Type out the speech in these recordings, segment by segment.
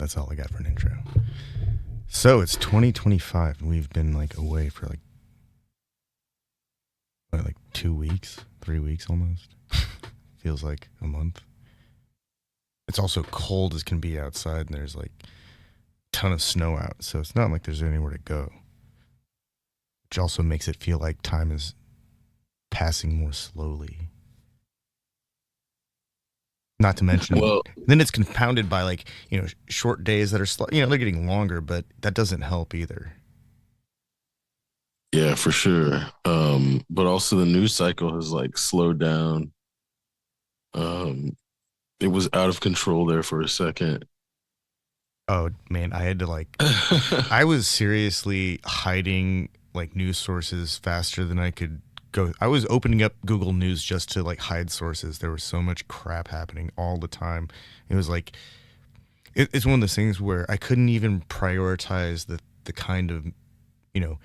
That's all I got for an intro. So it's 2025, and we've been like away for like 2 weeks, 3 weeks almost. Feels like a month. It's also cold as can be outside, and there's like a ton of snow out, so it's not like there's anywhere to go. Which also makes it feel like time is passing more slowly. Not to mention, Well, then it's compounded by like short days that are they're getting longer, but that doesn't help either. yeah, for sure. But also the news cycle has like slowed down. Um, it was out of control there for a second. Oh man, I had to I was seriously hiding like news sources faster than I could go. I was opening up Google News just to like hide sources. There was so much crap happening all the time. It was like it's one of those things where I couldn't even prioritize the kind of you know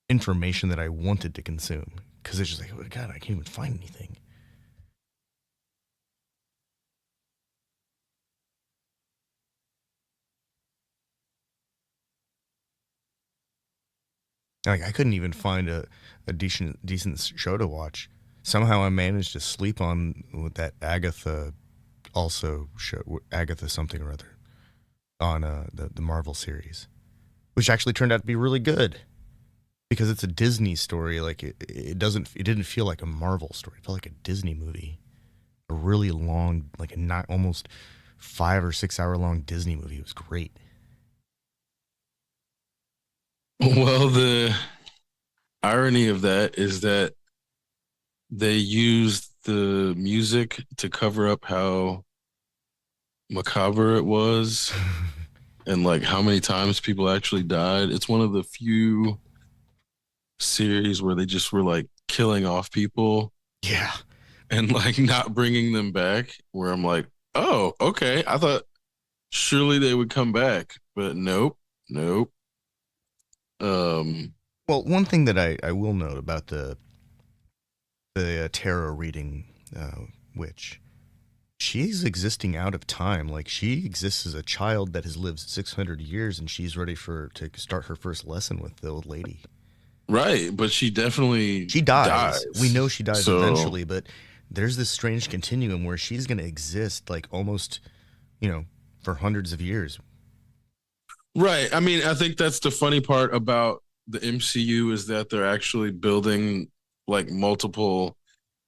information that I wanted to consume because it's just like, oh God, I can't even find anything. Like I couldn't even find a decent show to watch. Somehow I managed to sleep on with that Agatha also show, Agatha something or other, on the Marvel series, which actually turned out to be really good because it's a Disney story. Like it didn't feel like a Marvel story. It felt like a Disney movie, a really long, like a not almost 5 or 6 hour long Disney movie. It was great. Well, the irony of that is that they used the music to cover up how macabre it was and like how many times people actually died. It's one of the few series where they just were like killing off people Yeah. and like not bringing them back. Where I'm like, oh, okay. I thought surely they would come back, but nope, nope. Um, Well, one thing that I will note about the tarot reading witch, she's existing out of time. Like she exists as a child that has lived 600 years, and she's ready to start her first lesson with the old lady. right, but she definitely She dies. We dies. know she dies So, eventually, but there's this strange continuum where she's going to exist like almost, you know, for hundreds of years. right. I mean, I think that's the funny part about the MCU is that they're actually building like multiple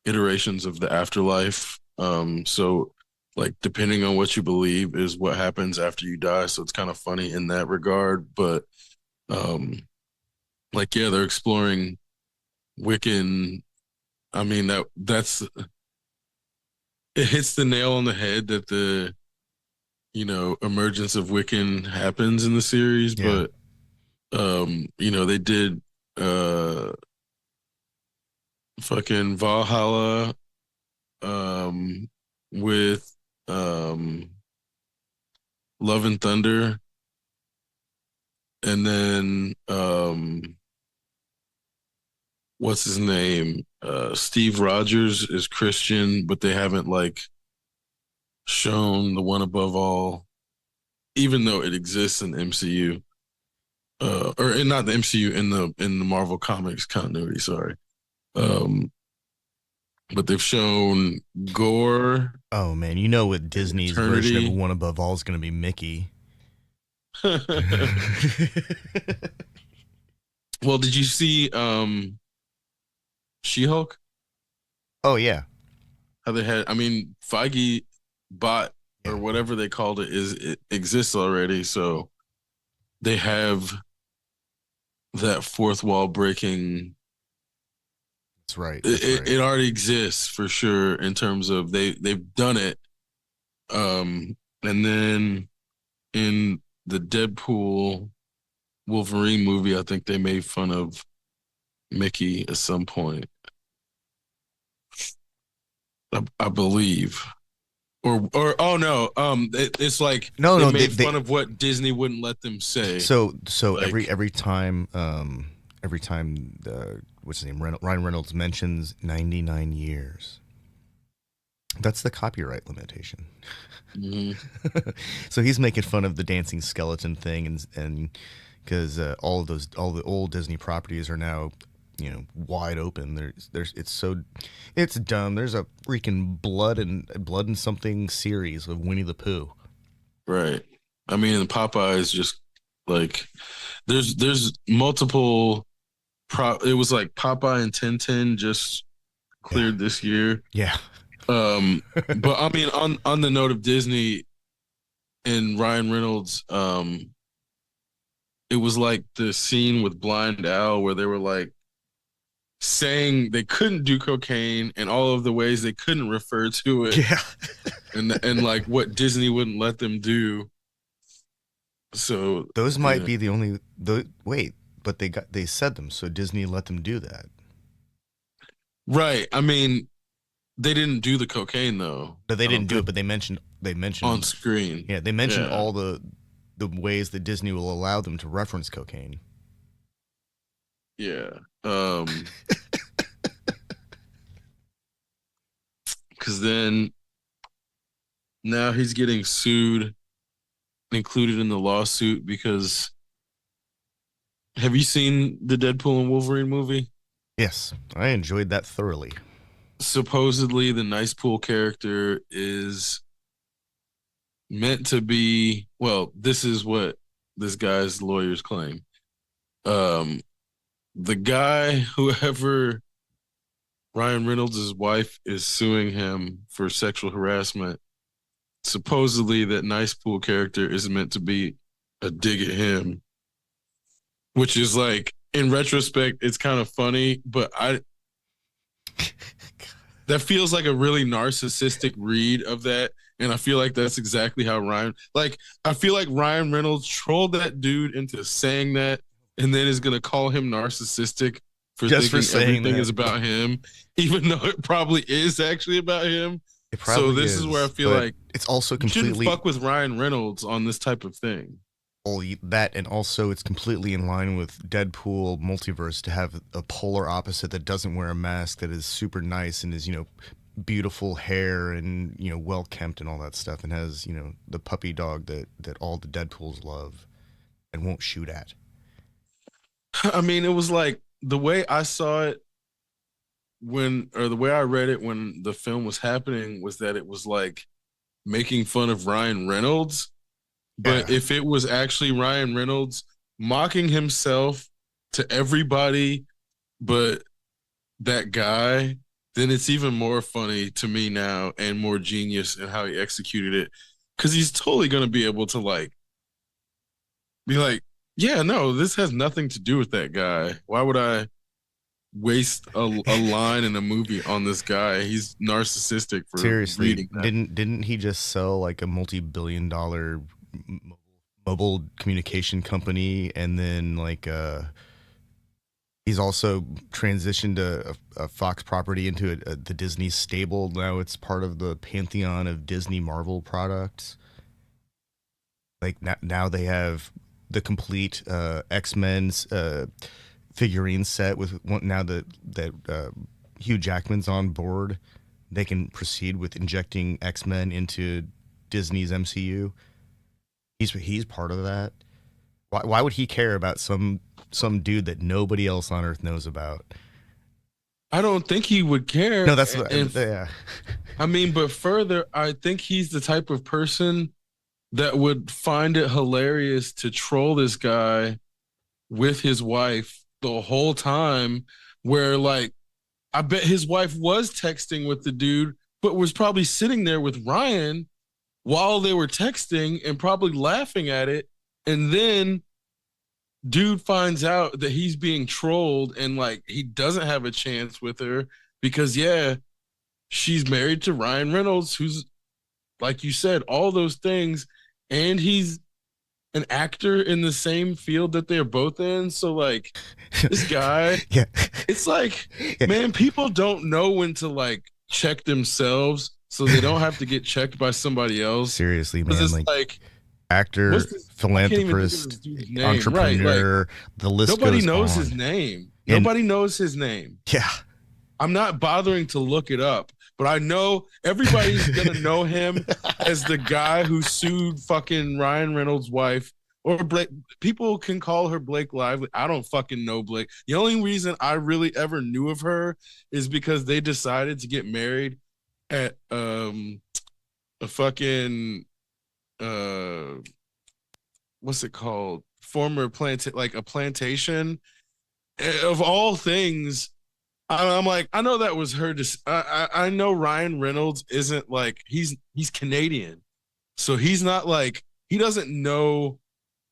iterations of the afterlife. So like depending on what you believe is what happens after you die. So it's kind of funny in that regard. But um like yeah, they're exploring Wiccan. I mean that's it hits the nail on the head that the emergence of Wiccan happens in the series, Yeah. but they did uh fucking Valhalla with um Love and Thunder, and then what's his name? Steve Rogers is Christian, but they haven't like shown the one above all, even though it exists in the MCU. Not the MCU, in the Marvel Comics continuity, sorry. Um but they've shown Gore Oh man, you know what and Disney's version of Eternity. One Above All is going to be Mickey. Well, did you see She-Hulk? Oh yeah. How they had, I mean, Feige bot Yeah. or whatever they called it exists already, so they have that fourth wall breaking. That's right. It, That's it, right. it already exists for sure in terms of they've done it. And then in the Deadpool Wolverine movie, I think they made fun of Mickey at some point. I believe. Or oh no, it's like No, they no, made fun of what Disney wouldn't let them say. so Like, every time the what's his name Ryan Reynolds mentions 99 years, That's the copyright limitation. Hmm. So he's making fun of the dancing skeleton thing, and because all the old Disney properties are now, wide open. It's dumb. There's a freaking blood and something series of Winnie the Pooh. Right. I mean, and Popeye is just like there's multiple it was like Popeye and Tintin just Yeah, cleared this year. yeah, Um, but I mean, on the note of Disney and Ryan Reynolds, it was like the scene with Blind Al where they were like saying they couldn't do cocaine and all of the ways they couldn't refer to it, yeah. and like what Disney wouldn't let them do. So Those might yeah. be the only. Wait, but they said them, so Disney let them do that. Right. I mean, they didn't do the cocaine though. But they I didn't don't do it. think But they on mentioned, screen. yeah, they mentioned Yeah. all the ways that Disney will allow them to reference cocaine. Yeah. Because then now he's getting sued, included in the lawsuit because have you seen the Deadpool and Wolverine movie? Yes, I enjoyed that thoroughly. Supposedly the Nice Pool character is meant to be, well, this is what this guy's lawyers claim. Um the guy, whoever Ryan Reynolds' wife is suing him for sexual harassment. Supposedly, that Nice Pool character is meant to be a dig at him, which is like, in retrospect, it's kind of funny, but that feels like a really narcissistic read of that. And I feel like that's exactly how I feel like Ryan Reynolds trolled that dude into saying that and then is going to call him narcissistic for Just for thinking saying everything that, is about him, even though it probably is actually about him. it So probably this is where I is, feel but like it's also you shouldn't completely fuck with Ryan Reynolds on this type of thing. that, and also it's completely in line with Deadpool multiverse to have a polar opposite that doesn't wear a mask, that is super nice and is beautiful hair and well kempt and all that stuff, and has the puppy dog that all the Deadpools love and won't shoot at. I mean, it was like the way I saw it or the way I read it when the film was happening was that it was like making fun of Ryan Reynolds. But Yeah. if it was actually Ryan Reynolds mocking himself to everybody but that guy, then it's even more funny to me now and more genius in how he executed it. Cause he's totally gonna be able to like be like, yeah, no, this has nothing to do with that guy. Why would I waste a line in a movie on this guy? He's narcissistic for Seriously, reading that. didn't he just sell like a multi-billion-dollar mobile communication company, and then like he's also transitioned a Fox property into the Disney stable. Now it's part of the pantheon of Disney Marvel products. Like now they have the complete X-Men's figurine set with now that Hugh Jackman's on board. They can proceed with injecting X-Men into Disney's MCU. He's part of that. Why would he care about some dude that nobody else on Earth knows about? I don't think he would care. No, that's yeah. I mean, but further, I think he's the type of person that would find it hilarious to troll this guy with his wife the whole time, where like I bet his wife was texting with the dude, but was probably sitting there with Ryan while they were texting and probably laughing at it. And then dude finds out that he's being trolled and like he doesn't have a chance with her because yeah, she's married to Ryan Reynolds, who's like you said, all those things, and he's an actor in the same field that they're both in. So like this guy, Yeah. it's like, Yeah. man, people don't know when to like check themselves so they don't have to get checked by somebody else. Seriously, Because man, it's like like, actor, I can't even think of this philanthropist, dude's name. Right. Like entrepreneur, the list nobody goes knows on. his name. And Nobody knows his name. yeah, I'm not bothering to look it up but I know everybody's gonna know him as the guy who sued fucking Ryan Reynolds' wife. Or Blake, people can call her Blake Lively. I don't fucking know Blake. The only reason I really ever knew of her is because they decided to get married at a fucking uh what's it called? Former like a plantation of all things. I'm like, I know that was her. I know Ryan Reynolds isn't like he's Canadian, so he's not like he doesn't know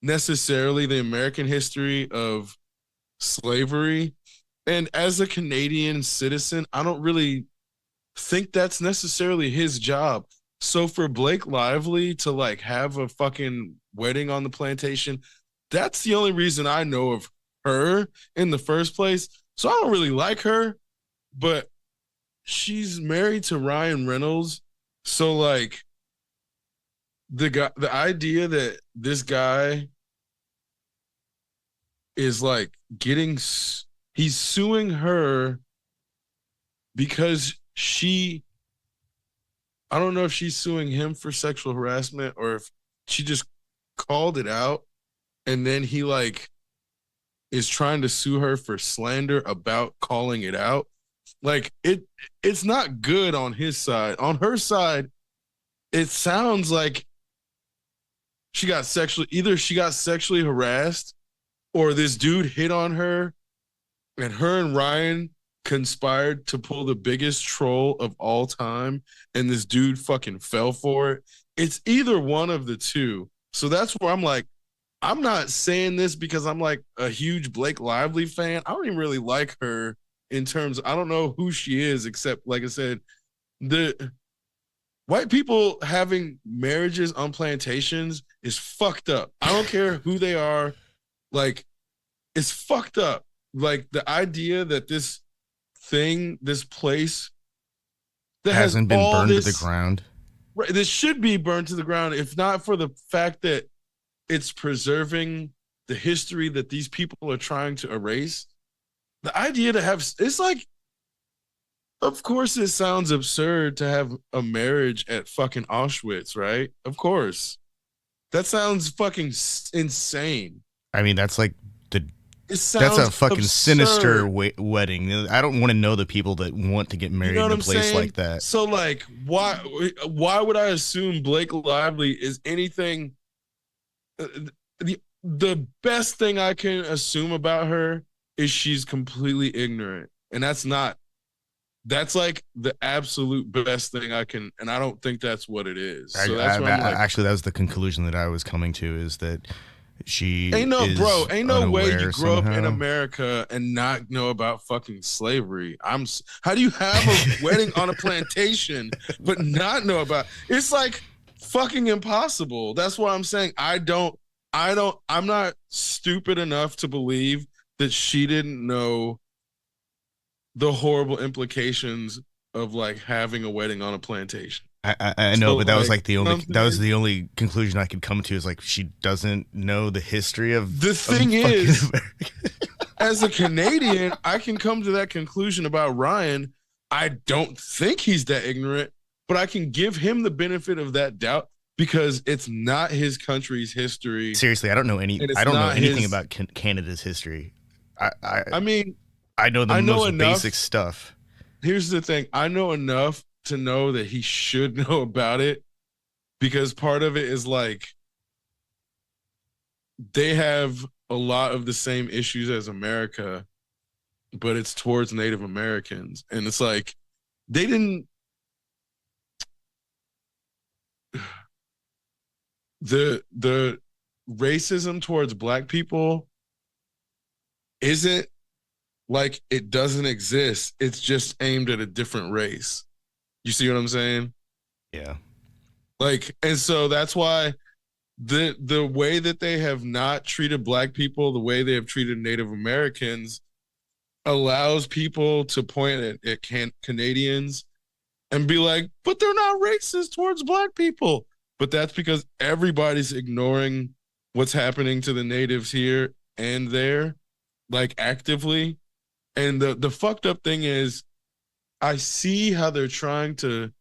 necessarily the American history of slavery. And as a Canadian citizen, I don't really think that's necessarily his job. So for Blake Lively to like have a fucking wedding on the plantation, that's the only reason I know of her in the first place. So I don't really like her, but she's married to Ryan Reynolds. So like the idea that this guy is like he's suing her because I don't know if she's suing him for sexual harassment or if she just called it out and then he like is trying to sue her for slander about calling it out. Like it's not good on his side. On her side, it sounds like she got sexually harassed or this dude hit on her and her and Ryan conspired to pull the biggest troll of all time and this dude fucking fell for it. It's either one of the two. So that's where I'm like, I'm not saying this because I'm like a huge Blake Lively fan. I don't even really like her in terms I don't know who she is, except like I said, the white people having marriages on plantations is fucked up. I don't care who they are. Like, it's fucked up. Like the idea that this place that Hasn't has been all burned this, to the ground. right, this should be burned to the ground, if not for the fact that it's preserving the history that these people are trying to erase. The idea to have, it's like, of course, it sounds absurd to have a marriage at fucking Auschwitz, right? Of course. That sounds fucking insane. I mean, that's like that's a fucking absurd. sinister wedding. I don't want to know the people that want to get married in a place saying? like that. So, like, why would I assume Blake Lively is anything? The best thing I can assume about her is she's completely ignorant, and that's like the absolute best thing I can, and I don't think that's what it is. So that's where I'm like, actually, that was the conclusion that I was coming to, is that she ain't no way you grow up in America America and not know about fucking slavery. How do you have a wedding on a plantation but not know about? It's like fucking impossible. That's why I'm saying I'm not stupid enough to believe that she didn't know the horrible implications of like having a wedding on a plantation. I know, but that was like that was the only conclusion I could come to, is like she doesn't know the history of the thing is America. As a Canadian, I can come to that conclusion about Ryan. I don't think he's that ignorant, but I can give him the benefit of that doubt because it's not his country's history. Seriously, I don't know anything about Canada's history. I mean, I know the most basic stuff. Here's the thing. I know enough to know that he should know about it, because part of it is like they have a lot of the same issues as America, but it's towards Native Americans. And it's like they didn't the racism towards Black people isn't like it doesn't exist. It's just aimed at a different race. You see what I'm saying? Yeah. Like, and so that's why the way that they have not treated Black people, the way they have treated Native Americans, allows people to point at Canadians and be like, but they're not racist towards Black people. But that's because everybody's ignoring what's happening to the natives here and there, like actively. And the fucked up thing is, I see how they're trying to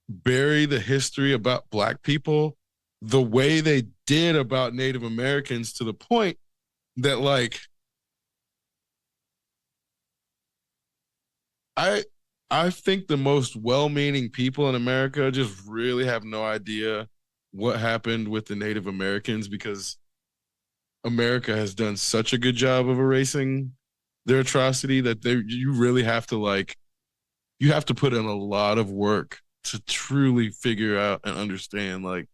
bury the history about Black people the way they did about Native Americans, to the point that, like, I I think the most well-meaning people in America just really have no idea what happened with the Native Americans, because America has done such a good job of erasing their atrocity that you really have to, like, you have to put in a lot of work to truly figure out and understand, like.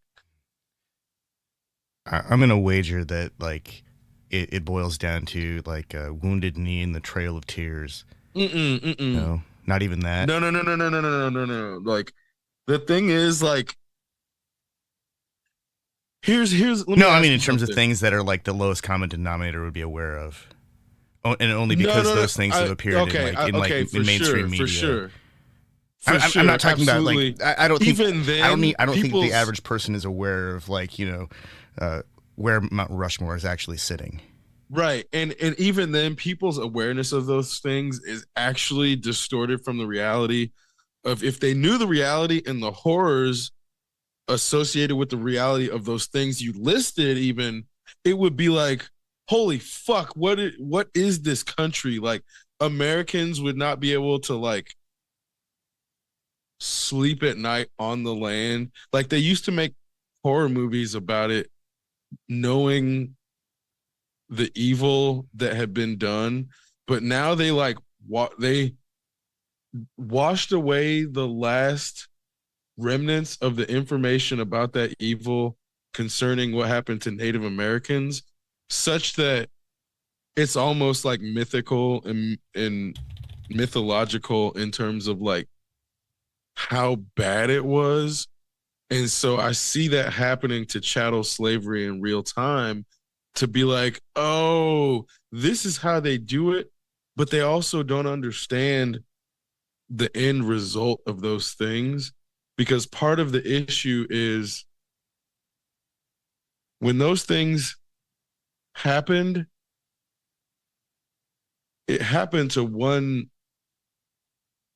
I'm gonna wager that like it boils down to like a wounded knee and the trail of tears. Mm-mm, mm-mm. No, not even that. No, no, no, no, no, no, no, no, no, no. Like, the thing is, like, here's let No, me I mean ask in you terms of something. things that are like the lowest common denominator would be aware of, and only No, because no, no. those things have appeared in Okay, for in sure, mainstream for media. sure, for I'm sure, not talking about like absolutely. I don't think Even then, I don't think the people's average person is aware of like where Mount Rushmore is actually sitting. right, and even then, people's awareness of those things is actually distorted from the reality of, if they knew the reality and the horrors associated with the reality of those things you listed, even, it would be like, holy fuck, what is this country? Like, Americans would not be able to, like, sleep at night on the land. Like, they used to make horror movies about it, knowing the evil that had been done, but now they, like, they washed away the last remnants of the information about that evil concerning what happened to Native Americans, such that it's almost like mythical and mythological in terms of, like, how bad it was. And so I see that happening to chattel slavery in real time, to be like, oh, this is how they do it. But they also don't understand the end result of those things, because part of the issue is, when those things happened, it happened to one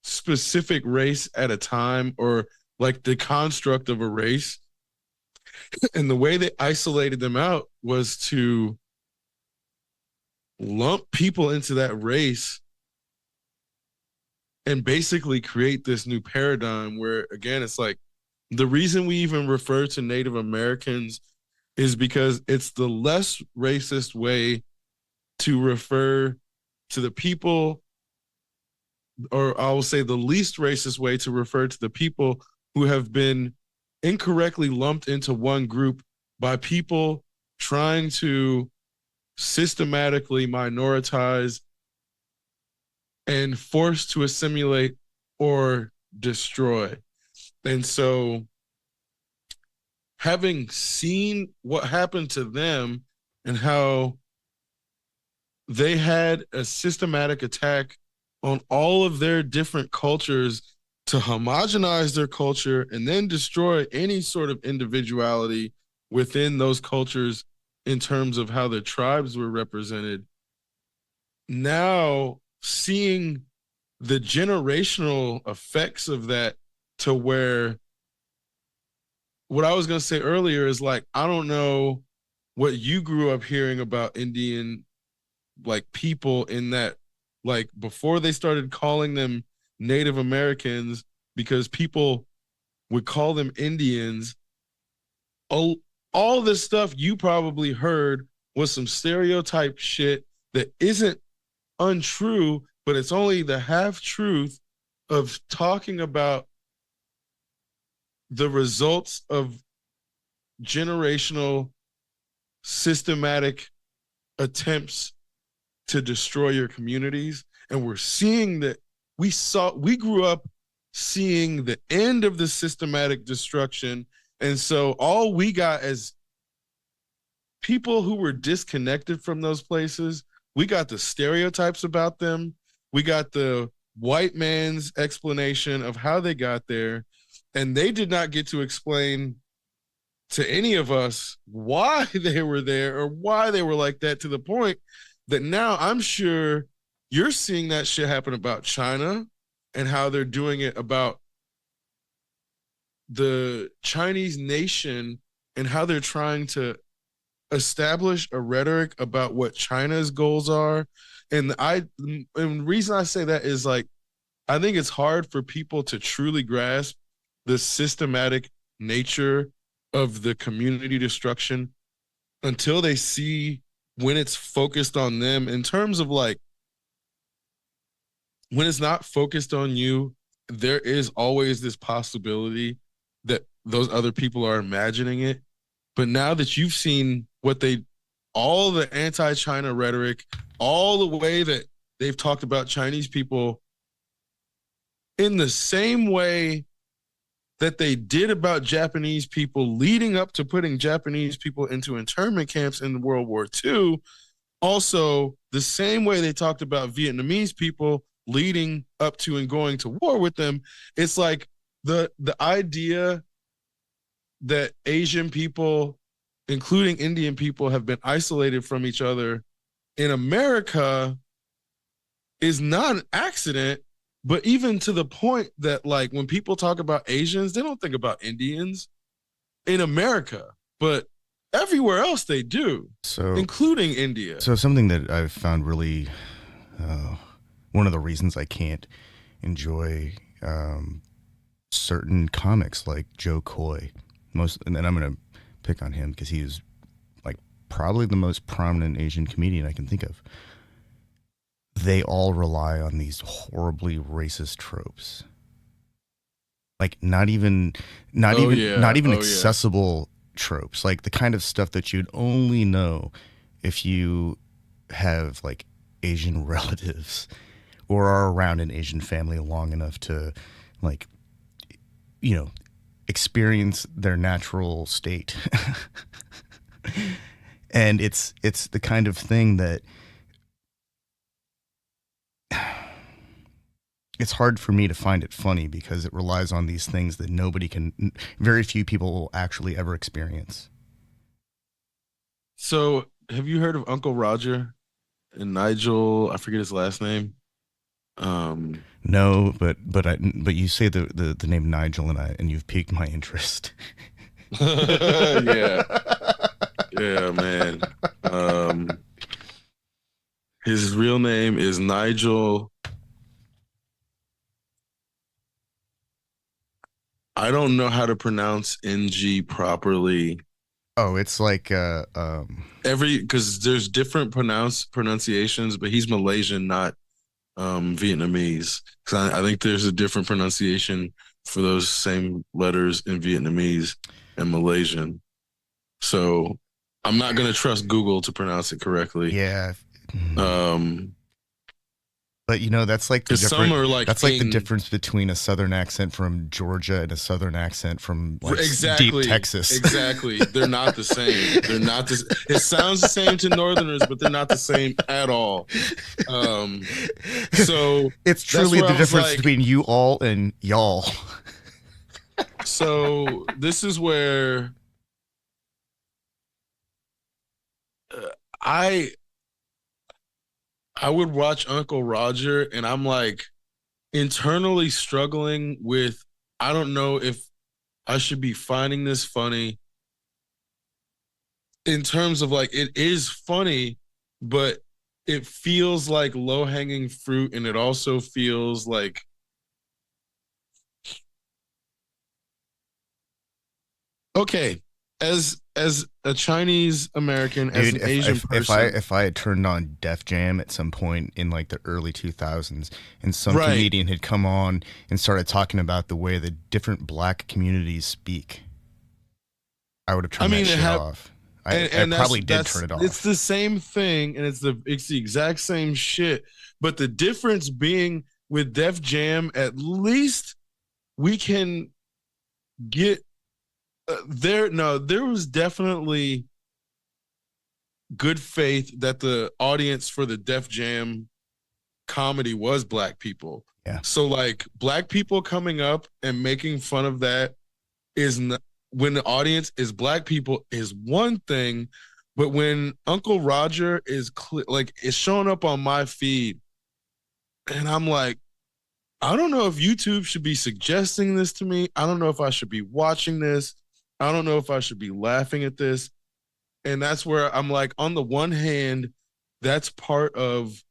specific race at a time, or like the construct of a race. And the way they isolated them out was to lump people into that race and basically create this new paradigm where, again, it's like, the reason we even refer to Native Americans is because it's the less racist way to refer to the people, or I will say the least racist way to refer to the people who have been incorrectly lumped into one group by people trying to systematically minoritize and force to assimilate or destroy. And so, having seen what happened to them and how they had a systematic attack on all of their different cultures to homogenize their culture and then destroy any sort of individuality within those cultures in terms of how their tribes were represented. Now, seeing the generational effects of that, to where, what I was going to say earlier is, like, I don't know what you grew up hearing about Indian, like, people, in that, like, before they started calling them Native Americans, because people would call them Indians, all this stuff you probably heard was some stereotype shit that isn't untrue, but it's only the half truth of talking about the results of generational systematic attempts to destroy your communities. And we're seeing that, we grew up seeing the end of the systematic destruction. And so all we got as people who were disconnected from those places, we got the stereotypes about them. We got the white man's explanation of how they got there. And they did not get to explain to any of us why they were there or why they were like that, to the point that now I'm sure you're seeing that shit happen about China. and how they're doing it about the Chinese nation and how they're trying to establish a rhetoric about what China's goals are. And the reason I say that is like I think it's hard for people to truly grasp the systematic nature of the community destruction until they see when it's focused on them in terms of like when it's not focused on you, there is always this possibility that those other people are imagining it. But now that you've seen all the anti-China rhetoric, all the way that they've talked about Chinese people in the same way that they did about Japanese people leading up to putting Japanese people into internment camps in World War II, also the same way they talked about Vietnamese people leading up to and going to war with them. It's like the idea that Asian people, including Indian people, have been isolated from each other in America is not an accident. But even to the point that, like, when people talk about Asians, they don't think about Indians in America, but everywhere else they do, including India. So something that I've found really one of the reasons I can't enjoy certain comics like Joe Coy, and then I'm going to pick on him because he's like probably the most prominent Asian comedian I can think of. They all rely on these horribly racist tropes. Like not even accessible tropes, like the kind of stuff that you'd only know if you have like Asian relatives or are around an Asian family long enough to like, you know, experience their natural state. And it's the kind of thing that it's hard for me to find it funny because it relies on these things that very few people will actually ever experience. So have you heard of Uncle Roger and Nigel? I forget his last name. No, but you say the name Nigel and you've piqued my interest. Yeah, man. His real name is Nigel. I don't know how to pronounce NG properly. Oh, it's like because there's different pronunciations, but he's Malaysian, not Vietnamese. Because I think there's a different pronunciation for those same letters in Vietnamese and Malaysian. So I'm not gonna trust Google to pronounce it correctly. Yeah. But you know, that's like the difference between a southern accent from Georgia and a southern accent from like deep Texas. Exactly. They're not the same. They're not this. It sounds the same to Northerners, but they're not the same at all. So it's truly the difference between you all and y'all. So this is where I would watch Uncle Roger and I'm like internally struggling with, I don't know if I should be finding this funny in terms of like, it is funny, but it feels like low hanging fruit. And it also feels like, okay, as a Chinese American, as an Asian person, if I had turned on Def Jam at some point in like the early 2000s, and some comedian had come on and started talking about the way that different black communities speak, I would have turned that shit off. I probably did turn it off. It's the same thing, and it's the exact same shit. But the difference being with Def Jam, at least we can get. There was definitely good faith that the audience for the Def Jam comedy was black people. Yeah. So like black people coming up and making fun of that is not, when the audience is black people is one thing, but when Uncle Roger is like it's showing up on my feed, and I'm like, I don't know if YouTube should be suggesting this to me. I don't know if I should be watching this. I don't know if I should be laughing at this. And that's where I'm like, on the one hand, that's part of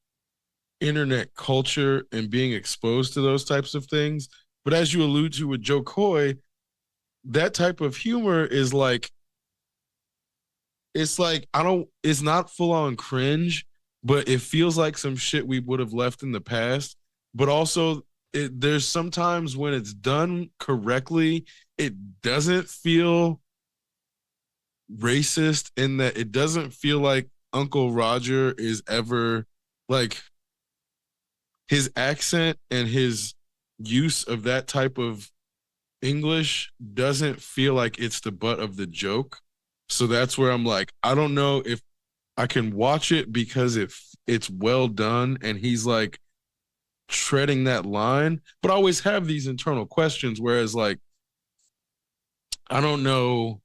internet culture and being exposed to those types of things. But as you allude to with Joe Coy, that type of humor is like, it's like, I don't, it's not full on cringe, but it feels like some shit we would have left in the past. But also, there's sometimes when it's done correctly, it doesn't feel racist in that it doesn't feel like Uncle Roger is ever like his accent and his use of that type of English doesn't feel like it's the butt of the joke. So that's where I'm like, I don't know if I can watch it because it's well done and he's like treading that line, but I always have these internal questions. Whereas like, I don't know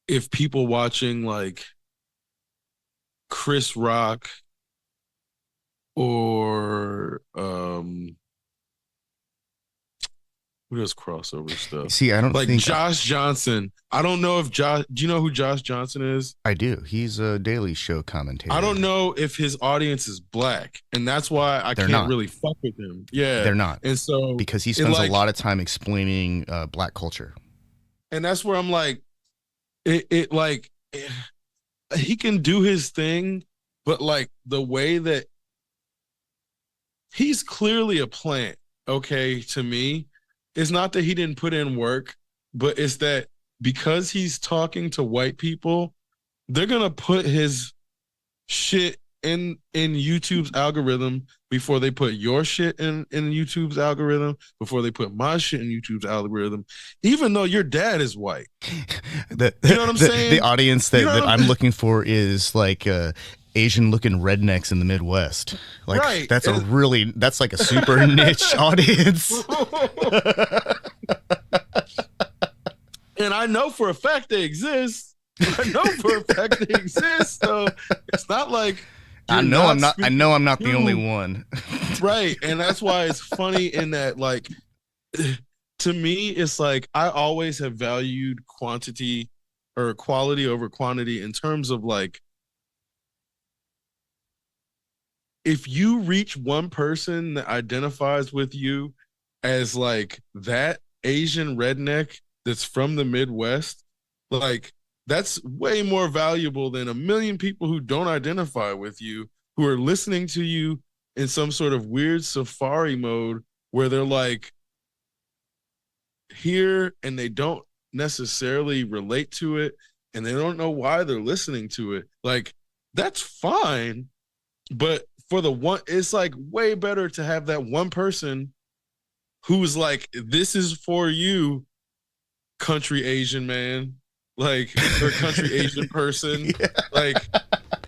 if people watching like Chris Rock or who does crossover stuff? See, I don't Like think Josh Johnson. I don't know if Josh. Do you know who Josh Johnson is? I do. He's a Daily Show commentator. I don't know if his audience is black, and that's why I They're can't not. really fuck with him. Yeah, They're not. and so Because he it spends like, a lot of time explaining black culture. and that's where I'm like, it like he can do his thing, but like the way that he's clearly a plant, okay, to me, it's not that he didn't put in work, but it's that because he's talking to white people, they're gonna put his shit in YouTube's algorithm before they put your shit in YouTube's algorithm, before they put my shit in YouTube's algorithm, even though your dad is white. You know what I'm saying? The audience that, You know that what I'm looking for is like Asian looking rednecks in the Midwest. Like Right. that's like a super niche audience. And I know for a fact they exist. I know for a fact they exist. So it's not like I know I'm not the only one. Right. And that's why it's funny in that, like, to me, it's like I always have valued quantity or quality over quantity in terms of like, if you reach one person that identifies with you as like that Asian redneck that's from the Midwest, like that's way more valuable than a million people who don't identify with you, who are listening to you in some sort of weird safari mode where they're like here and they don't necessarily relate to it and they don't know why they're listening to it. Like that's fine, but for the one, it's like way better to have that one person who's like, this is for you, country Asian man, like, or country Asian person. Yeah. Like,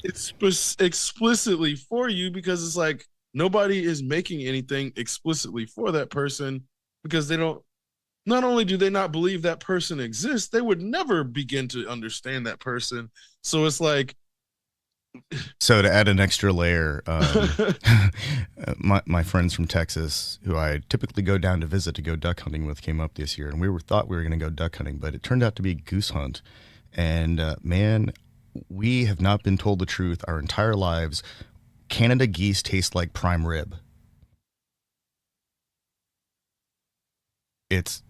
it's explicitly for you because it's like nobody is making anything explicitly for that person because they don't, not only do they not believe that person exists, they would never begin to understand that person. So it's like, so to add an extra layer, my friends from Texas, who I typically go down to visit to go duck hunting with, came up this year, and thought we were going to go duck hunting, but it turned out to be goose hunt. And man, we have not been told the truth our entire lives. Canada geese taste like prime rib. It's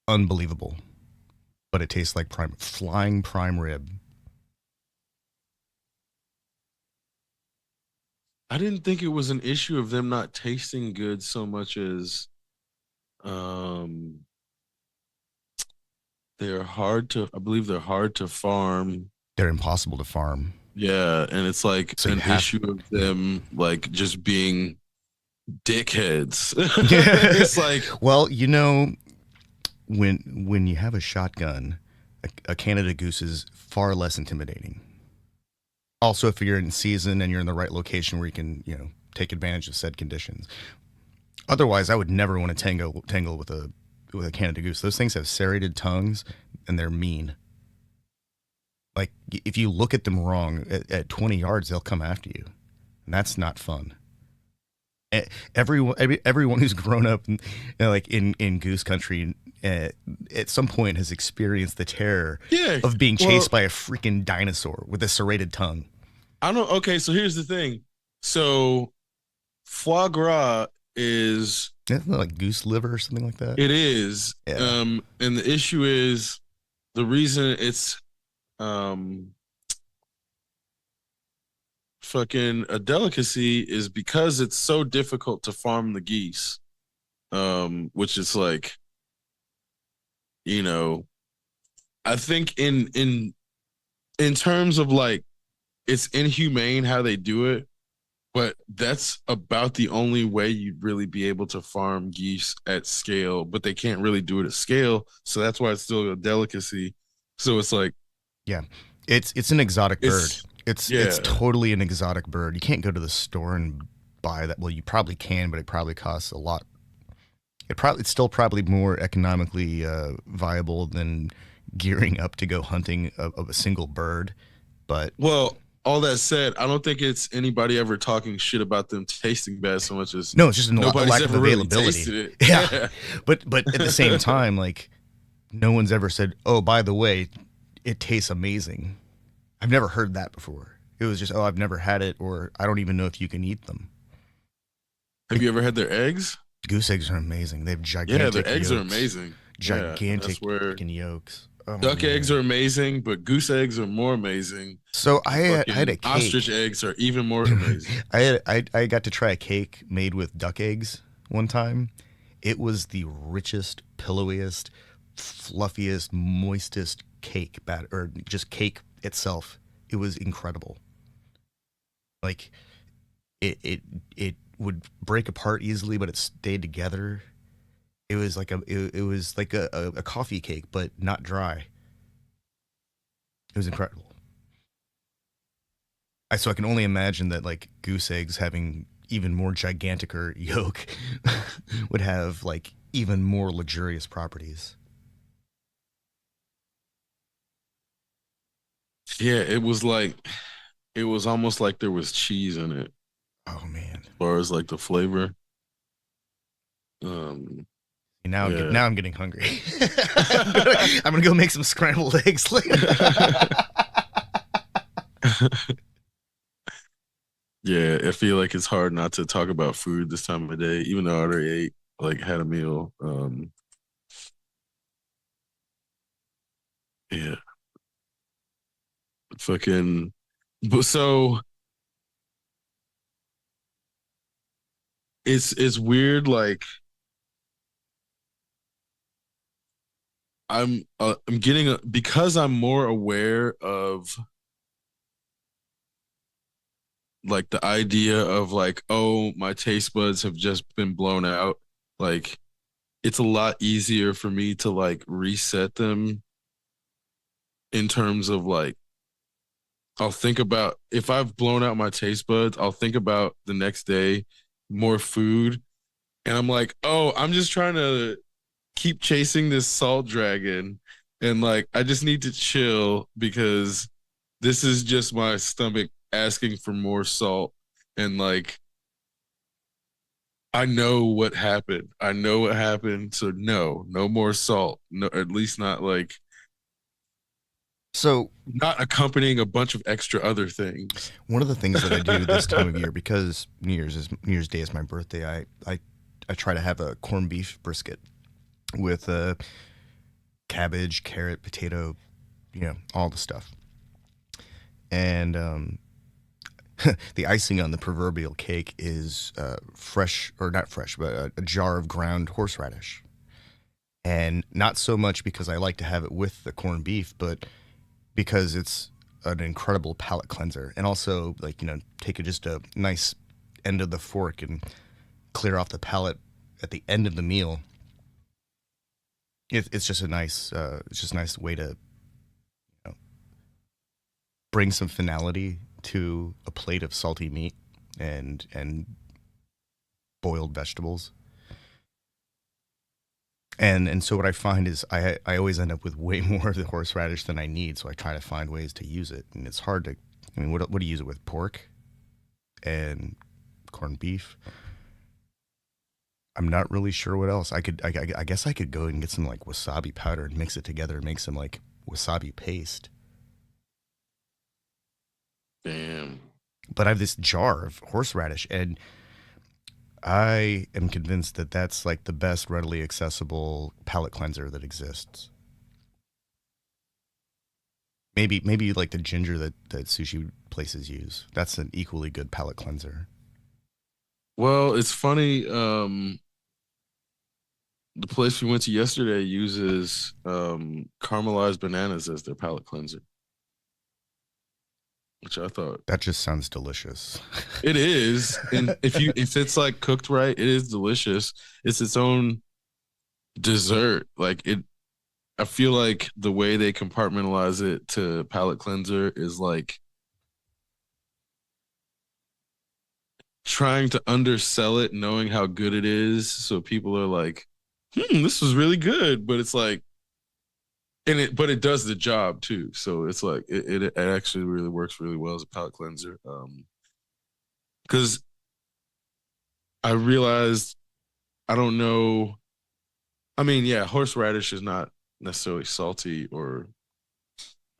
unbelievable, but it tastes like flying prime rib. I didn't think it was an issue of them not tasting good so much as they're hard to, I believe they're hard to farm. They're impossible to farm. Yeah, and it's like So an issue of them like just being dickheads. Yeah. It's like, well, you know, when you have a shotgun, a Canada goose is far less intimidating. Also, if you're in season and you're in the right location where you can, take advantage of said conditions. Otherwise, I would never want to tangle with a Canada goose. Those things have serrated tongues and they're mean. Like if you look at them wrong at 20 yards, they'll come after you, and that's not fun. Everyone who's grown up, like in goose country, at some point has experienced the terror Yeah. of being chased Well, by a freaking dinosaur with a serrated tongue. I don't. Okay, so here's the thing. So foie gras is Isn't that like goose liver or something like that? it is, Yeah. and the issue is the reason it's um fucking a delicacy is because it's so difficult to farm the geese. Which is like, you know, I think in terms of like it's inhumane how they do it, but that's about the only way you'd really be able to farm geese at scale, but they can't really do it at scale, so that's why it's still a delicacy. So it's like Yeah, it's an exotic bird. it's It's yeah. totally an exotic bird. You can't go to the store and buy that. Well, you probably can, but it probably costs a lot. It's still probably more economically viable than gearing up to go hunting of a single bird. But Well, all that said, I don't think it's anybody ever talking shit about them tasting bad so much as no, it's just a nobody's lack of ever really availability. tasted it. Yeah, Yeah. but at the same time, like no one's ever said, "Oh, by the way, it tastes amazing." I've never heard that before. It was just, "Oh, I've never had it," or "I don't even know if you can eat them." Have you ever had their eggs? Goose eggs are amazing. They have Yeah, their gigantic eggs are yolks. amazing. Yeah, Gigantic that's where freaking yolks. Oh duck eggs man. are amazing, but goose eggs are more amazing. So I had a Fucking ostrich cake. eggs are even more amazing. I got to try a cake made with duck eggs one time. It was the richest, pillowiest, fluffiest, moistest cake batter, or just cake itself. It was incredible. Like it would break apart easily, but it stayed together. It was like a coffee cake, but not dry. It was incredible. So I can only imagine that like goose eggs having even more giganticer yolk would have like even more luxurious properties. Yeah, it was almost like there was cheese in it Oh man. as far as like the flavor. Um, yeah. Now I'm getting hungry. I'm gonna go make some scrambled eggs later. Yeah, I feel like it's hard not to talk about food this time of day, even though I already ate, like had a meal. Yeah, fucking. But so it's weird. Like I'm getting because I'm more aware of like the idea of like, oh, my taste buds have just been blown out. Like it's a lot easier for me to like reset them in terms of like I'll think about if I've blown out my taste buds, I'll think about the next day more food and I'm like, "Oh, I'm just trying to keep chasing this salt dragon and like I just need to chill because this is just my stomach asking for more salt and like I know what happened. I know what happened. So no more salt. No, at least not like So not accompanying a bunch of extra other things. one of the things that I do this time of year, because New Year's Day is my birthday, I try to have a corned beef brisket with cabbage, carrot, potato, all the stuff. And the icing on the proverbial cake is fresh, or not fresh, but a jar of ground horseradish. And not so much because I like to have it with the corned beef, but because it's an incredible palate cleanser. And also, like, take just a nice end of the fork and clear off the palate at the end of the meal. It's just a nice way to know, bring some finality to a plate of salty meat and boiled vegetables. And so what I find is I always end up with way more of the horseradish than I need, so I try to find ways to use it, and it's hard to. I mean, what do you use it with? Pork and corned beef. I'm not really sure what else. I guess I could go and get some like wasabi powder and mix it together and make some like wasabi paste. Damn. But I have this jar of horseradish, and I am convinced that that's like the best readily accessible palate cleanser that exists. Maybe like the ginger that sushi places use. That's an equally good palate cleanser. Well, it's funny. The place we went to yesterday uses caramelized bananas as their palate cleanser, which I thought That just sounds delicious. it is. And if it's like cooked right, it is delicious. It's its own dessert. Like it I feel like the way they compartmentalize it to palate cleanser is like trying to undersell it, knowing how good it is. So people are like, this was really good. But it's like, but it does the job too. So it's like, it actually really works really well as a palate cleanser. Because I realized, I don't know. I mean, yeah, horseradish is not necessarily salty or,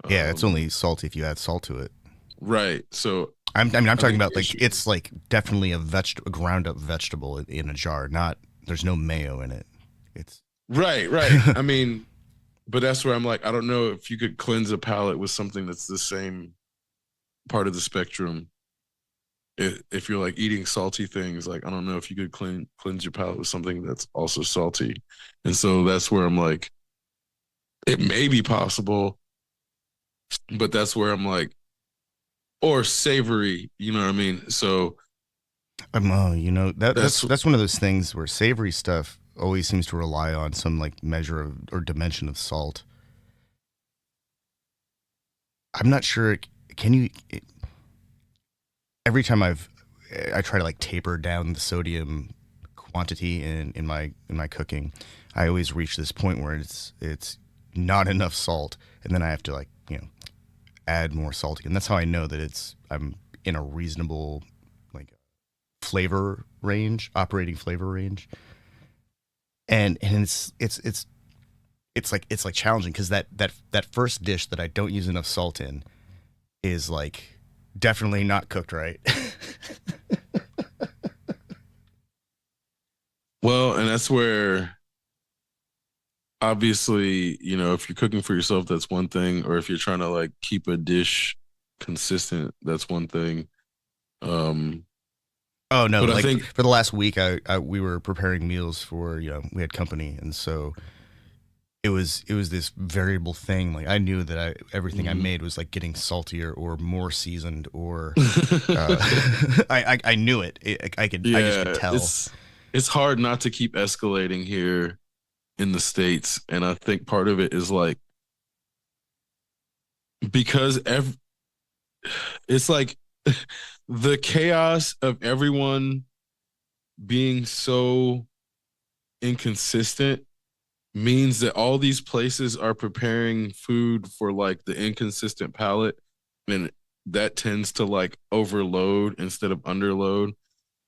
Yeah, it's um, only salty if you add salt to it. right. So I mean, I'm I talking think about the like issue, it's like definitely a ground up vegetable in a jar. Not there's no mayo in it. It's right. I mean, but that's where I'm like, I don't know if you could cleanse a palate with something that's the same part of the spectrum. If you're like eating salty things, like I don't know if you could cleanse your palate with something that's also salty, and so that's where I'm like, it may be possible, but that's where I'm like, or savory, you know what I mean? So oh, you know that's that's one of those things where savory stuff always seems to rely on some like measure of or dimension of salt. I'm not sure. Can you? Every time I try to like taper down the sodium quantity in my cooking, I always reach this point where it's not enough salt, and then I have to like add more salt again. That's how I know that I'm in a reasonable like flavor range, operating flavor range, and it's like challenging because that first dish that I don't use enough salt in is like definitely not cooked right. well, and that's where obviously, if you're cooking for yourself, that's one thing, or if you're trying to like keep a dish consistent, that's one thing. Um, Oh no! but I Like think, for the last week, we were preparing meals for we had company, and so it was this variable thing. Like I knew that everything I mhm. made was like getting saltier or more seasoned, or uh, I knew it. I just could yeah, tell. it's hard not to keep escalating here in the States, and I think part of it is like because it's like the chaos of everyone being so inconsistent means that all these places are preparing food for like the inconsistent palate, and that tends to like overload instead of underload,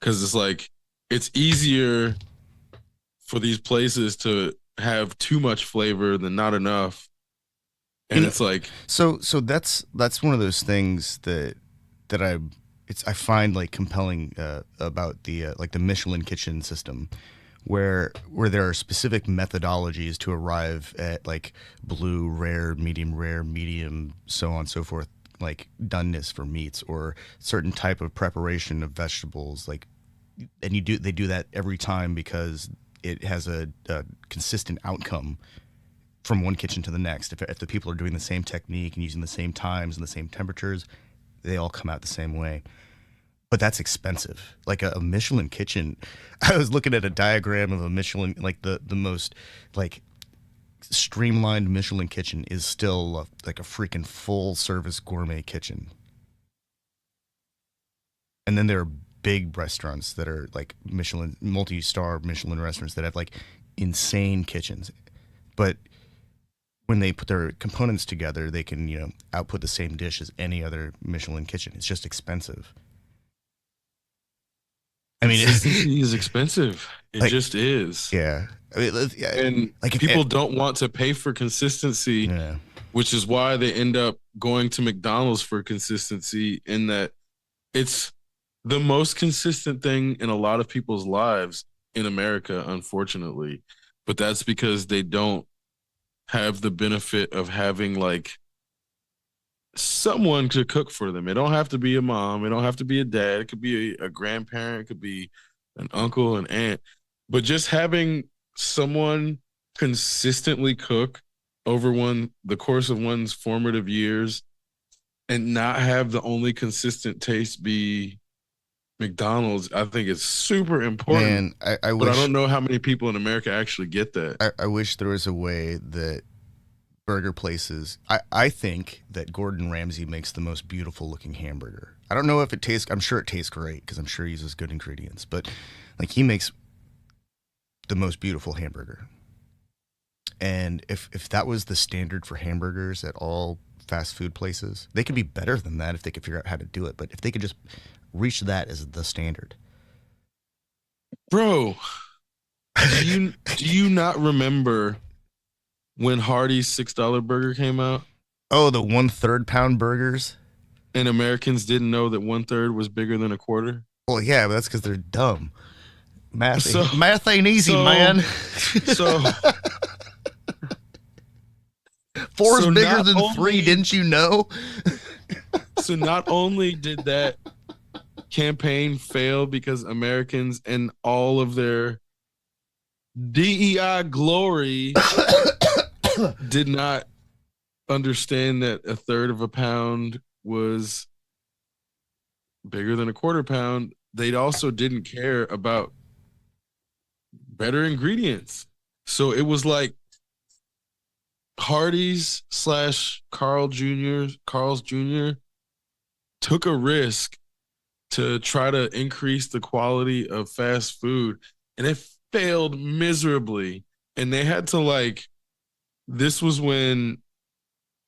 because it's like it's easier for these places to have too much flavor than not enough, You and know, it's like, so that's one of those things that I find like compelling about the like the Michelin kitchen system, where there are specific methodologies to arrive at like blue, rare, medium, so on and so forth, like doneness for meats or certain type of preparation of vegetables, like, and they do that every time because it has a consistent outcome from one kitchen to the next. If the people are doing the same technique and using the same times and the same temperatures, they all come out the same way. But that's expensive. Like a Michelin kitchen, I was looking at a diagram of a Michelin, like the most like streamlined Michelin kitchen is still like a freaking full service gourmet kitchen. And then there are big restaurants that are like Michelin, multi-star Michelin restaurants that have like insane kitchens. But when they put their components together, they can, output the same dish as any other Michelin kitchen. It's just expensive. I mean, Consistency is expensive. It like, just is. yeah. I mean, yeah, And like if people don't want to pay for consistency, yeah, which is why they end up going to McDonald's for consistency, in that it's the most consistent thing in a lot of people's lives in America, unfortunately. But that's because they don't have the benefit of having like someone to cook for them. It don't have to be a mom, it don't have to be a dad, it could be a grandparent, it could be an uncle, an aunt. But just having someone consistently cook over the course of one's formative years, and not have the only consistent taste be McDonald's, I think it's super important. man, I But I wish don't know how many people in America actually get that. I wish there was a way that burger places. I think that Gordon Ramsay makes the most beautiful looking hamburger. I don't know if it tastes. I'm sure it tastes great because I'm sure he uses good ingredients. But like he makes the most beautiful hamburger. And if that was the standard for hamburgers at all fast food places, they could be better than that if they could figure out how to do it. But if they could just reach that as the standard, Bro, do you not remember when Hardee's $6 burger came out oh, the 1/3 pound burgers. and Americans didn't know that 1/3 was bigger than a quarter? Well, yeah, but that's because they're dumb. Math, So math ain't easy, so man. so Four's so bigger not than three, only didn't you know? so not only did that campaign fail because Americans and all of their DEI glory did not understand that a third of a pound was bigger than a quarter pound, they also didn't care about better ingredients. So it was like Hardee's slash Carl's Jr. took a risk to try to increase the quality of fast food, and it failed miserably. And they had to like, this was when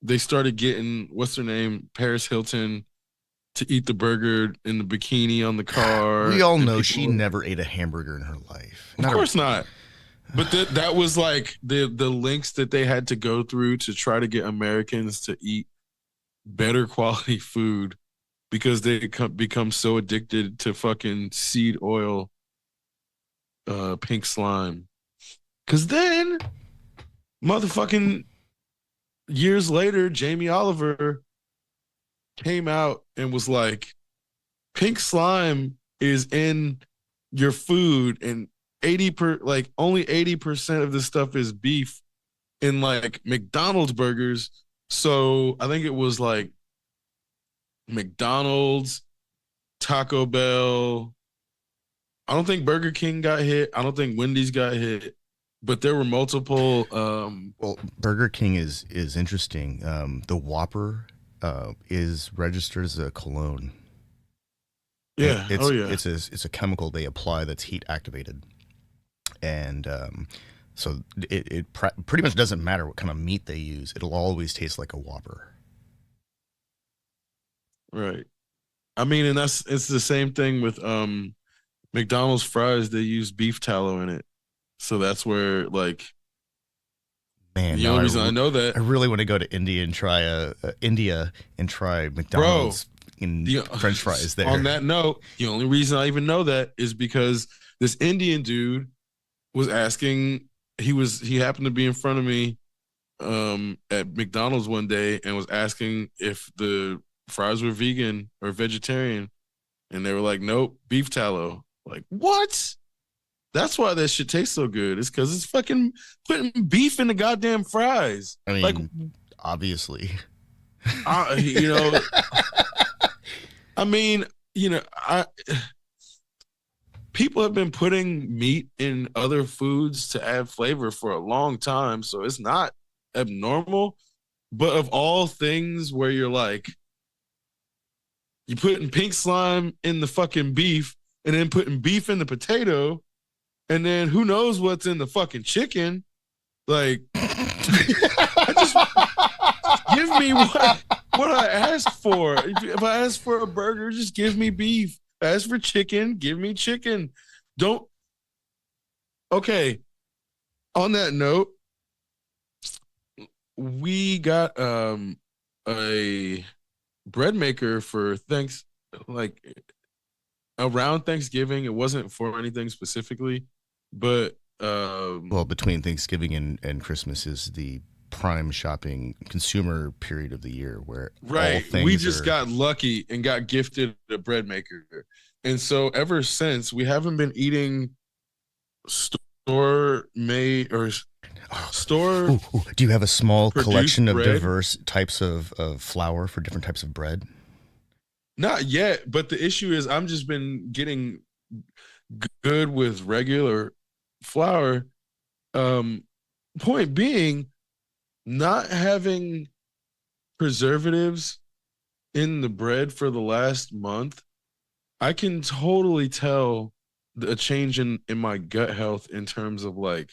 they started getting, what's her name, Paris Hilton, to eat the burger in the bikini on the car. We all And know people she were- never ate a hamburger in her life. Of course not. But that was like the links that they had to go through to try to get Americans to eat better quality food, because they become so addicted to fucking seed oil, pink slime. Because then, motherfucking years later, Jamie Oliver came out and was like, pink slime is in your food, and only 80% of this stuff is beef in like McDonald's burgers. So I think it was like McDonald's, Taco Bell. I don't think Burger King got hit. I don't think Wendy's got hit, but there were multiple. Well, Burger King is interesting. The Whopper is registered as a cologne. Yeah. It's, Oh yeah. it's a chemical they apply that's heat activated, and so it pretty much doesn't matter what kind of meat they use. It'll always taste like a Whopper. Right. I mean, and it's the same thing with McDonald's fries. They use beef tallow in it, so that's where like Man, the now only reason I know I that, really want to go to India and try McDonald's in French fries there. On that note, the only reason I even know that is because this Indian dude was asking. He happened to be in front of me at McDonald's one day and was asking if the fries were vegan or vegetarian, and they were like, nope, beef tallow. Like, what? That's why that shit tastes so good. It's because it's fucking putting beef in the goddamn fries. I mean, like, obviously. you know, I mean, you know, people have been putting meat in other foods to add flavor for a long time, so it's not abnormal. But of all things where you're like, you putting pink slime in the fucking beef and then putting beef in the potato, and then who knows what's in the fucking chicken. Like, I just give me what I asked for. If I asked for a burger, just give me beef. As for chicken, give me chicken. Don't. Okay. On that note, we got a bread maker for thanks like around Thanksgiving. It wasn't for anything specifically, but Well, between Thanksgiving and Christmas is the prime shopping consumer period of the year where all right, we things just are. got lucky and got gifted a bread maker. And so ever since we haven't been eating store made or Oh, store ooh, ooh. Do you have a small produced collection of bread. diverse types of flour for different types of bread? Not yet, but the issue is I'm just been getting good with regular flour. Um, Point being, not having preservatives in the bread for the last month, I can totally tell a change in my gut health in terms of like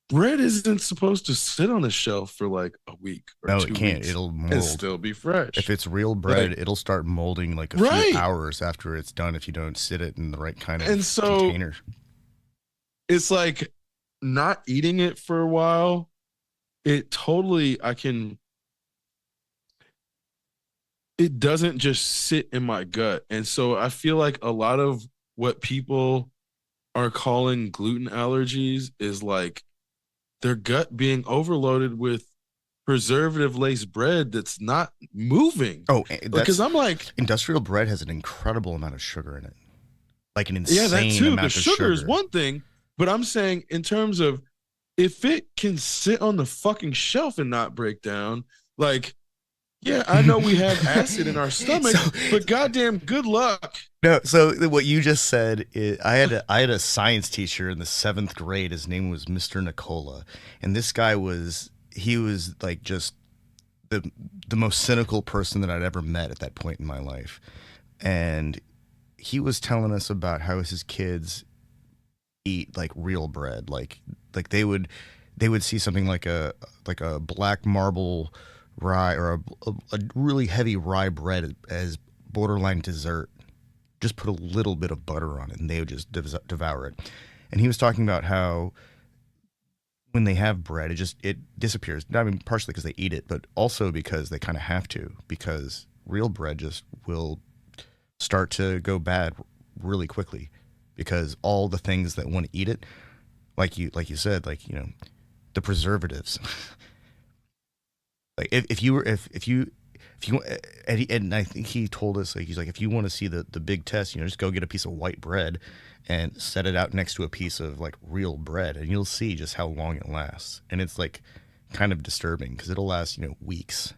bread isn't supposed to sit on a shelf for like a week or No, it two can't. weeks It'll and mold. still be If fresh. it's real bread, Like, it'll start molding like a few right. hours after it's done if you don't sit it in the right kind And of so container. it's like not eating it for a while. It totally, I can, it doesn't just sit in my gut. And so I feel like a lot of what people are calling gluten allergies is like their gut being overloaded with preservative laced bread that's not moving. Oh, Because that's I'm like, industrial bread has an incredible amount of sugar in it, like an yeah, that insane too. The amount of sugar is sugar. one thing, but I'm saying in terms of if it can sit on the fucking shelf and not break down, like, yeah, I know we have acid in our so stomach, but goddamn, good luck. no, so what you just said is, I had a science teacher in the seventh grade. His name was Mr. Nicola, and this guy was he was like just the the most cynical person that I'd ever met at that point in my life, and he was telling us about how his kids eat like real bread, like they would see something like a black marble rye or a really heavy rye bread as borderline dessert. Just put a little bit of butter on it, and they would just devour it. And he was talking about how when they have bread, it disappears. I mean, partially because they eat it, but also because they kind of have to, because real bread just will start to go bad really quickly, because all the things that want to eat it, like you said, like the preservatives. Like if you were if you and I think he told us, like, he's like, if you want to see the big test, just go get a piece of white bread and set it out next to a piece of like real bread, and you'll see just how long it lasts. And it's like kind of disturbing because it'll last weeks.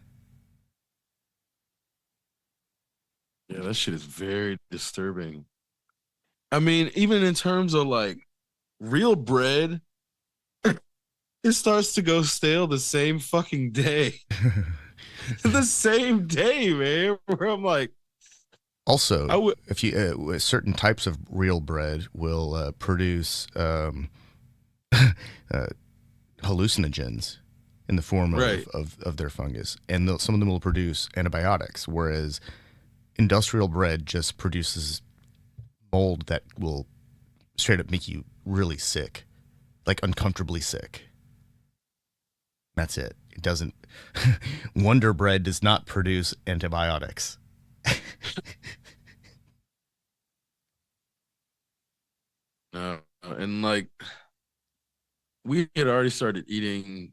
Yeah, that shit is very disturbing. I mean, even in terms of like real bread, it starts to go stale the same fucking day. The same day, man. Where I'm like, Also, I would if you certain types of real bread will produce uh, hallucinogens in the form of, right. of their fungus, and some of them will produce antibiotics, whereas industrial bread just produces mold that will straight up make you really sick, like uncomfortably sick. That's it. It doesn't. Wonder Bread does not produce antibiotics. And like we had already started eating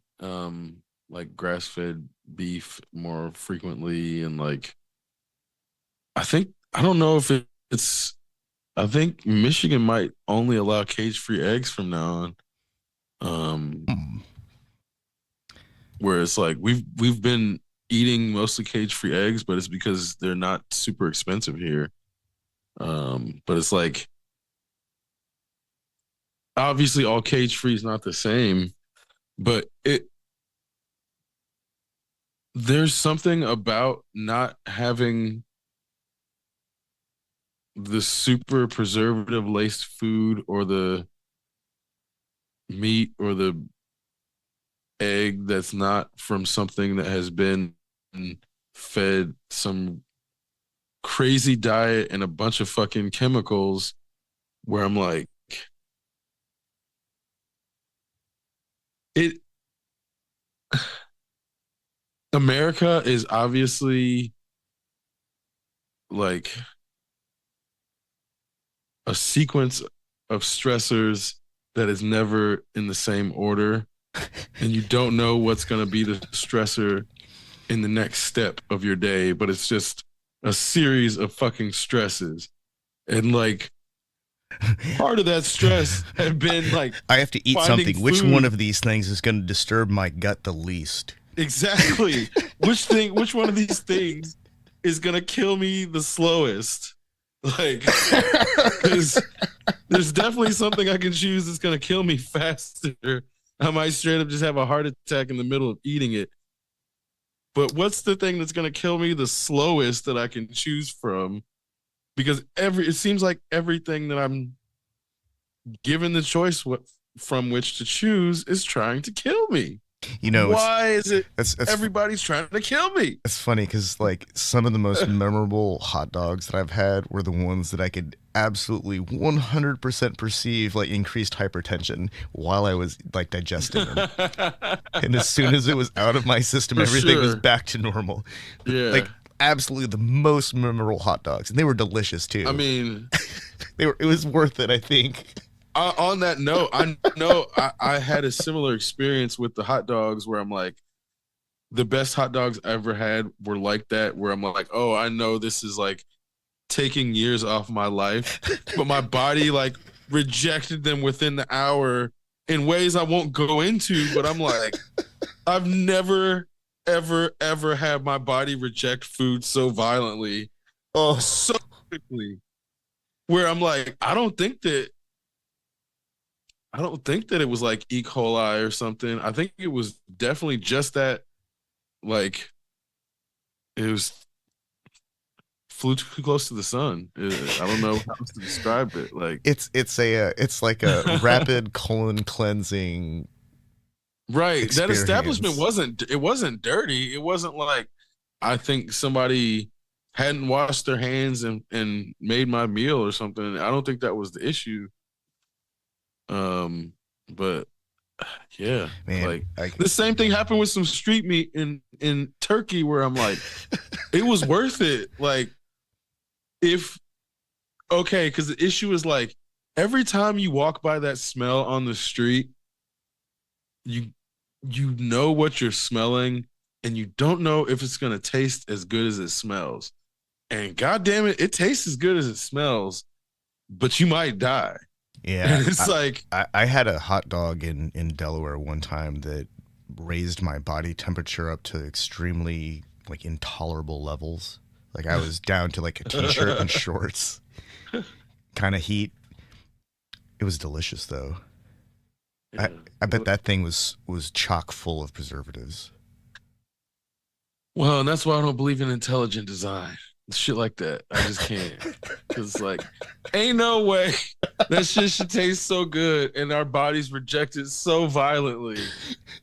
like grass fed beef more frequently, and like I think I don't know if it's I think Michigan might only allow cage free eggs from now on. Um, Hmm. where it's like we've been eating mostly cage free eggs, but it's because they're not super expensive here. But it's like obviously all cage free is not the same, but it there's something about not having the super preservative laced food or the meat or the egg that's not from something that has been fed some crazy diet and a bunch of fucking chemicals where I'm like, it America is obviously like a sequence of stressors that is never in the same order. And you don't know what's going to be the stressor in the next step of your day, but it's just a series of fucking stresses. And like part of that stress had been like I have to eat finding something. Which one food. of these things is going to disturb my gut the least? Exactly. Which one of these things is gonna kill me the slowest? Like, because there's definitely something I can choose that's gonna kill me faster. I might straight up just have a heart attack in the middle of eating it. But what's the thing that's gonna kill me the slowest that I can choose from? Because it seems like everything that I'm given the choice from which to choose is trying to kill me. You know, why is it that's everybody's trying to kill me? it's funny because like some of the most memorable hot dogs that I've had were the ones that I could absolutely 100% perceive like increased hypertension while I was like digesting them. And as soon as it was out of my system, For everything was sure. back to normal. Yeah. Like absolutely the most memorable hot dogs, and they were delicious too. I mean, It was worth it, I think. on that note, I know I had a similar experience with the hot dogs where I'm like, the best hot dogs I ever had were like that, where I'm like, oh, I know this is like taking years off my life, but my body like rejected them within the hour in ways I won't go into. But I'm like, I've never, ever had my body reject food so violently, Oh, so quickly, where I'm like, I don't think that it was like E. coli or something. I think it was definitely just that, like, it was flew too close to the sun. I don't know how else to describe it. Like, it's like a rapid colon cleansing right, that establishment experience. wasn't dirty. It wasn't like I think somebody hadn't washed their hands and made my meal or something. I don't think that was the issue. But yeah, Man, like the same thing happened with some street meat in Turkey where I'm like, it was worth it. Like if okay, because the issue is like every time you walk by that smell on the street, you you know what you're smelling, and you don't know if it's gonna taste as good as it smells. And god damn it, it tastes as good as it smells, but you might die. yeah, And it's like, I had a hot dog in Delaware one time that raised my body temperature up to extremely like intolerable levels. Like I was down to like a t-shirt and shorts kind of heat. It was delicious though. I, yeah. I bet that thing was chock full of preservatives. Well, and that's why I don't believe in intelligent design. Shit like that. I just can't. Cause like, ain't no way that shit should taste so good and our bodies reject it so violently.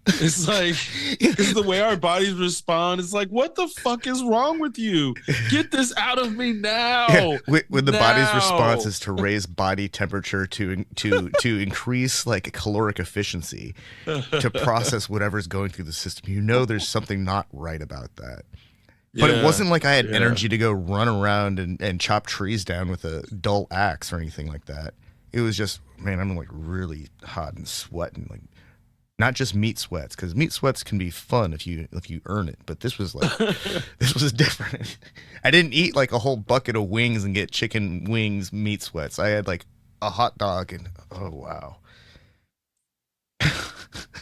It's like, because the way our bodies respond, it's like, what the fuck is wrong with you? Get this out of me Yeah, now. when the body's response Now. is to raise body temperature to increase like caloric efficiency to process whatever's going through the system, you know there's something not right about that. But it Yeah. wasn't like I had Yeah. energy to go run around and chop trees down with a dull axe or anything like that. It was just, man, I'm like really hot and sweating, like not just meat sweats, because meat sweats can be fun if you earn it. But this was like this was different. I didn't eat like a whole bucket of wings and get chicken wings meat sweats. I had like a hot dog and oh wow.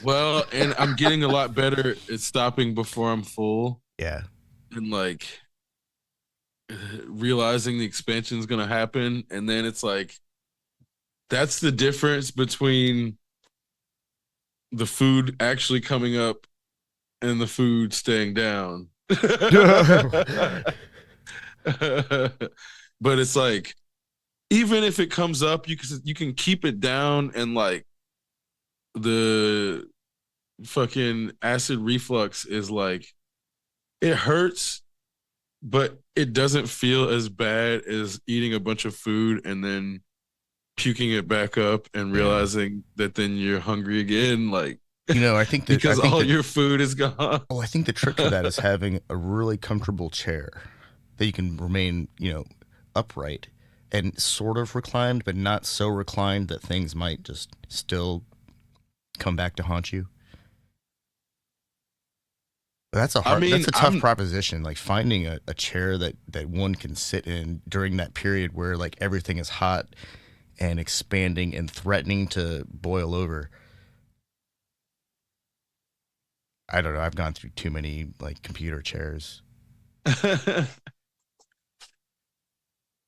Well, and I'm getting a lot better at stopping before I'm full Yeah. and like realizing the expansion is going to happen. And then it's like, that's the difference between the food actually coming up and the food staying down. But it's like, even if it comes up, you can keep it down, and like the fucking acid reflux is like, it hurts, but it doesn't feel as bad as eating a bunch of food and then puking it back up and Yeah. realizing that then you're hungry again, like I think that because all your food is gone. I think the trick for that is having a really comfortable chair that you can remain, upright and sort of reclined, but not so reclined that things might just still come back to haunt you. I That's mean, a tough I'm proposition. Like finding a chair that one can sit in during that period where like everything is hot and expanding and threatening to boil over. I don't know. I've gone through too many like computer chairs.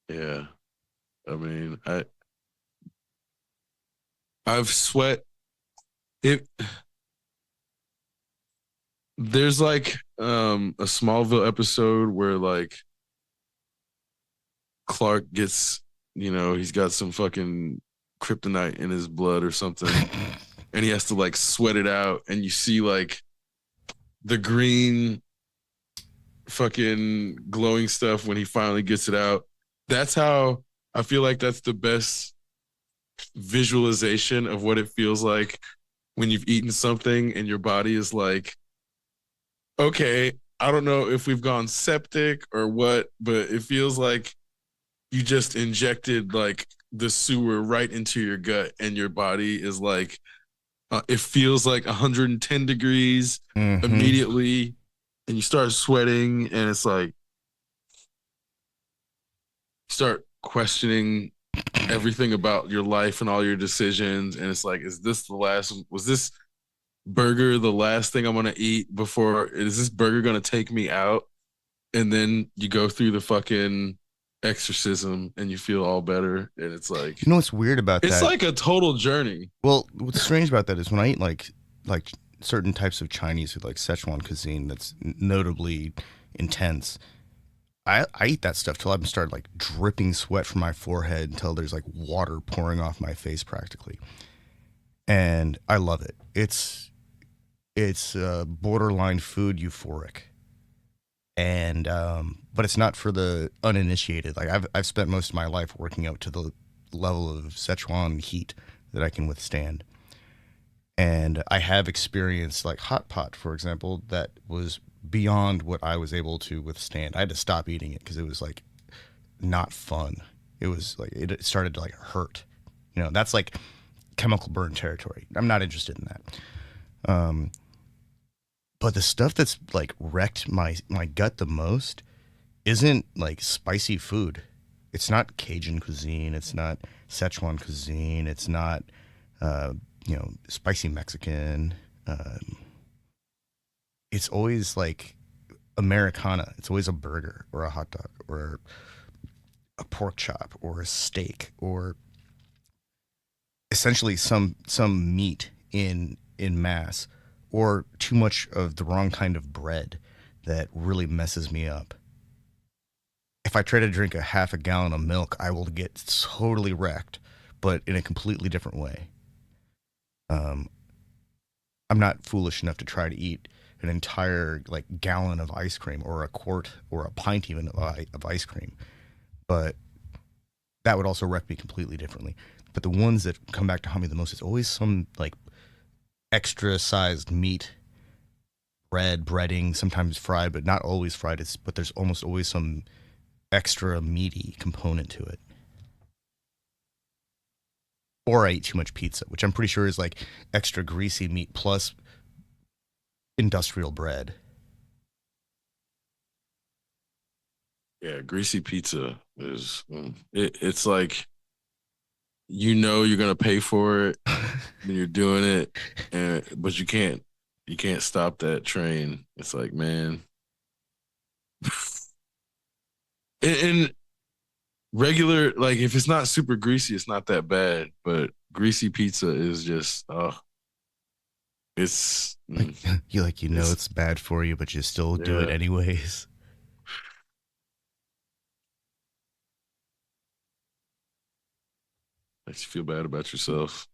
yeah. I mean, I've sweat it. There's like a Smallville episode where like Clark gets, he's got some fucking kryptonite in his blood or something, and he has to like sweat it out, and you see like the green fucking glowing stuff when he finally gets it out. That's how I feel like that's the best visualization of what it feels like when you've eaten something and your body is like, okay, I don't know if we've gone septic or what, but it feels like you just injected like the sewer right into your gut and your body is like, it feels like 110 degrees Mm-hmm. immediately and you start sweating and it's like start questioning everything about your life and all your decisions and it's like was this burger the last thing I'm going to eat before is this burger going to take me out and then you go through the fucking exorcism and you feel all better and You know what's weird about it's that? like a total journey. Well, what's strange about that is when I eat like certain types of Chinese food, like Szechuan cuisine, that's notably intense. I eat that stuff till I'm started like dripping sweat from my forehead until there's like water pouring off my face practically, and I love it. It's borderline food euphoric, and but it's not for the uninitiated. Like I've spent most of my life working out to the level of Szechuan heat that I can withstand. And I have experienced like hot pot, for example, that was beyond what I was able to withstand. I had to stop eating it because it was like not fun. It was like it started to like hurt. That's like chemical burn territory. I'm not interested in that. But the stuff that's like wrecked my gut the most isn't like spicy food. It's not Cajun cuisine. It's not Szechuan cuisine. It's not uh, spicy Mexican. It's always like Americana. It's always a burger or a hot dog or a pork chop or a steak or essentially some meat in mass or too much of the wrong kind of bread that really messes me up. If I try to drink a half a gallon of milk, I will get totally wrecked, but in a completely different way. Um, I'm not foolish enough to try to eat an entire like gallon of ice cream or a quart or a pint even of ice cream, but that would also wreck me completely differently. But the ones that come back to haunt me the most is always some like extra sized meat, breading, sometimes fried, but not always fried. But there's almost always some extra meaty component to it. Or I eat too much pizza, which I'm pretty sure is like extra greasy meat plus industrial bread. Yeah, greasy pizza is it's like you're gonna pay for it when you're doing it, but you can't stop that train. It's like man, and regular like if it's not super greasy, it's not that bad. But greasy pizza is just it's Like you know it's it's bad for you, but you still do it yeah anyways. makes you feel bad about yourself.